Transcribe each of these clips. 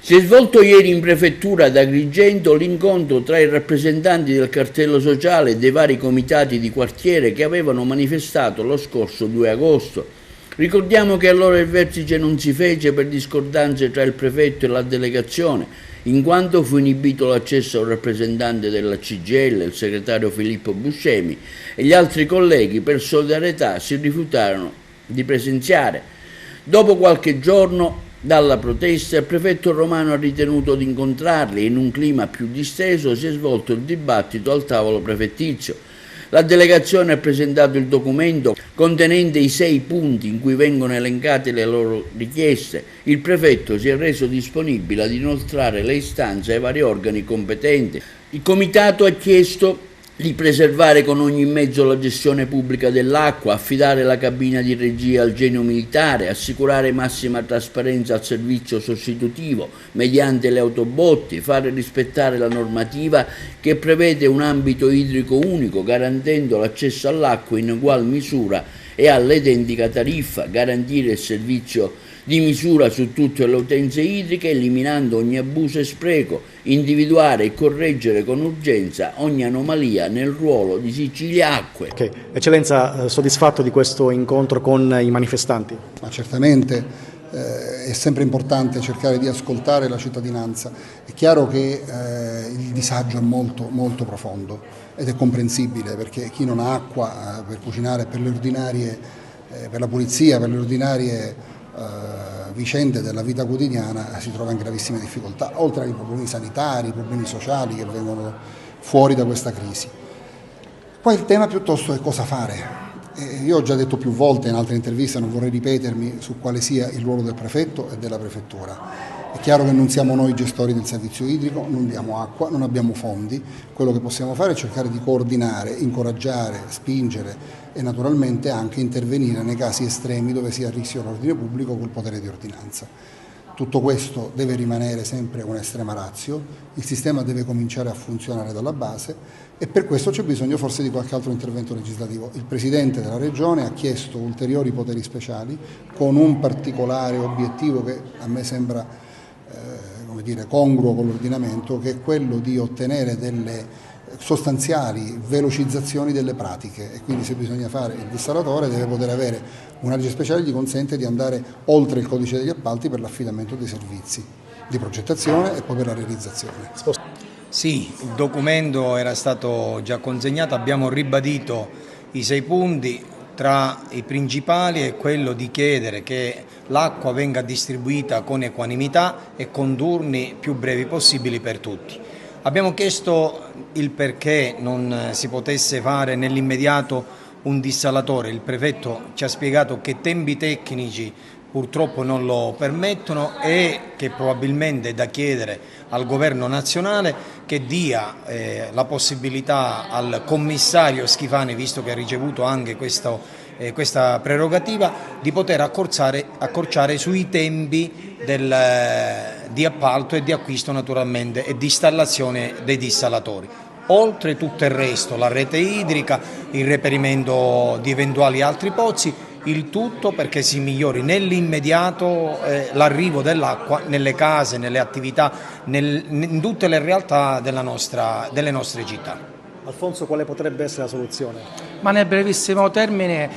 Si è svolto ieri in prefettura ad Agrigento l'incontro tra i rappresentanti del cartello sociale e dei vari comitati di quartiere che avevano manifestato lo scorso 2 agosto. Ricordiamo che allora il vertice non si fece per discordanze tra il prefetto e la delegazione, in quanto fu inibito l'accesso a un rappresentante della CGIL, il segretario Filippo Buscemi, e gli altri colleghi per solidarietà si rifiutarono di presenziare. Dopo qualche giorno dalla protesta, il prefetto romano ha ritenuto di incontrarli e in un clima più disteso si è svolto il dibattito al tavolo prefettizio. La delegazione ha presentato il documento contenente i 6 punti in cui vengono elencate le loro richieste. Il prefetto si è reso disponibile ad inoltrare le istanze ai vari organi competenti. Il comitato ha chiesto di preservare con ogni mezzo la gestione pubblica dell'acqua, affidare la cabina di regia al genio militare, assicurare massima trasparenza al servizio sostitutivo mediante le autobotti, fare rispettare la normativa che prevede un ambito idrico unico, garantendo l'accesso all'acqua in ugual misura e alla identica tariffa, garantire il servizio di misura su tutte le utenze idriche, eliminando ogni abuso e spreco, individuare e correggere con urgenza ogni anomalia nel ruolo di Sicilia Acque. Okay. Eccellenza, soddisfatto di questo incontro con i manifestanti? Ma certamente è sempre importante cercare di ascoltare la cittadinanza. È chiaro che il disagio è molto, molto profondo ed è comprensibile, perché chi non ha acqua per cucinare, per le ordinarie, per la pulizia, per le ordinarie vicende della vita quotidiana si trova in gravissime difficoltà, oltre ai problemi sanitari, ai problemi sociali che vengono fuori da questa crisi. Poi il tema piuttosto è cosa fare. Io ho già detto più volte in altre interviste, non vorrei ripetermi, su quale sia il ruolo del prefetto e della prefettura. È chiaro che non siamo noi gestori del servizio idrico, non diamo acqua, non abbiamo fondi. Quello che possiamo fare è cercare di coordinare, incoraggiare, spingere e naturalmente anche intervenire nei casi estremi dove sia a rischio l'ordine pubblico col potere di ordinanza. Tutto questo deve rimanere sempre una estrema ratio, il sistema deve cominciare a funzionare dalla base e per questo c'è bisogno forse di qualche altro intervento legislativo. Il Presidente della Regione ha chiesto ulteriori poteri speciali con un particolare obiettivo che a me sembra congruo con l'ordinamento, che è quello di ottenere delle sostanziali velocizzazioni delle pratiche, e quindi se bisogna fare il dissalatore deve poter avere una legge speciale che gli consente di andare oltre il codice degli appalti per l'affidamento dei servizi di progettazione e poi per la realizzazione. Sì, il documento era stato già consegnato, abbiamo ribadito i 6 punti. Tra i principali è quello di chiedere che l'acqua venga distribuita con equanimità e con turni più brevi possibili per tutti. Abbiamo chiesto il perché non si potesse fare nell'immediato un dissalatore. Il prefetto ci ha spiegato che tempi tecnici purtroppo non lo permettono e che probabilmente è da chiedere al governo nazionale che dia la possibilità al commissario Schifani, visto che ha ricevuto anche questa prerogativa, di poter accorciare sui tempi di appalto e di acquisto naturalmente e di installazione dei dissalatori. Oltre tutto il resto, la rete idrica, il reperimento di eventuali altri pozzi, il tutto perché si migliori nell'immediato l'arrivo dell'acqua nelle case, nelle attività, in tutte le realtà delle nostre città. Alfonso, quale potrebbe essere la soluzione? Ma nel brevissimo termine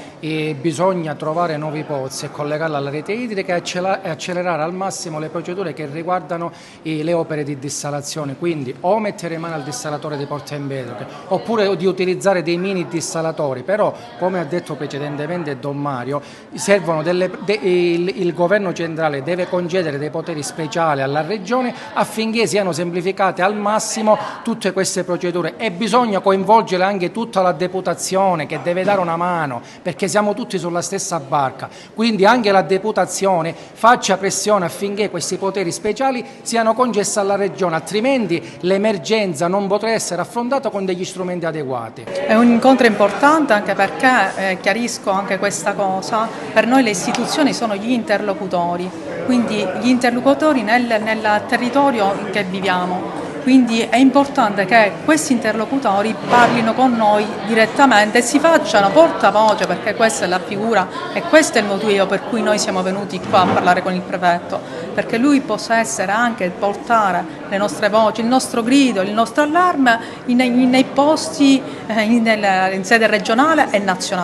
bisogna trovare nuovi pozzi e collegarla alla rete idrica e accelerare al massimo le procedure che riguardano le opere di dissalazione, quindi o mettere mano al dissalatore di Porta Empedocle oppure di utilizzare dei mini dissalatori, però come ha detto precedentemente Don Mario, servono il governo centrale deve concedere dei poteri speciali alla regione affinché siano semplificate al massimo tutte queste procedure e bisogna coinvolgere anche tutta la deputazione che deve dare una mano, perché siamo tutti sulla stessa barca, quindi anche la deputazione faccia pressione affinché questi poteri speciali siano concessi alla regione, altrimenti l'emergenza non potrà essere affrontata con degli strumenti adeguati. È un incontro importante anche perché, chiarisco anche questa cosa, per noi le istituzioni sono gli interlocutori, quindi gli interlocutori nel territorio in che viviamo. quindi è importante che questi interlocutori parlino con noi direttamente e si facciano portavoce, perché questa è la figura e questo è il motivo per cui noi siamo venuti qua a parlare con il prefetto, perché lui possa essere anche portare le nostre voci, il nostro grido, il nostro allarme nei posti in sede regionale e nazionale.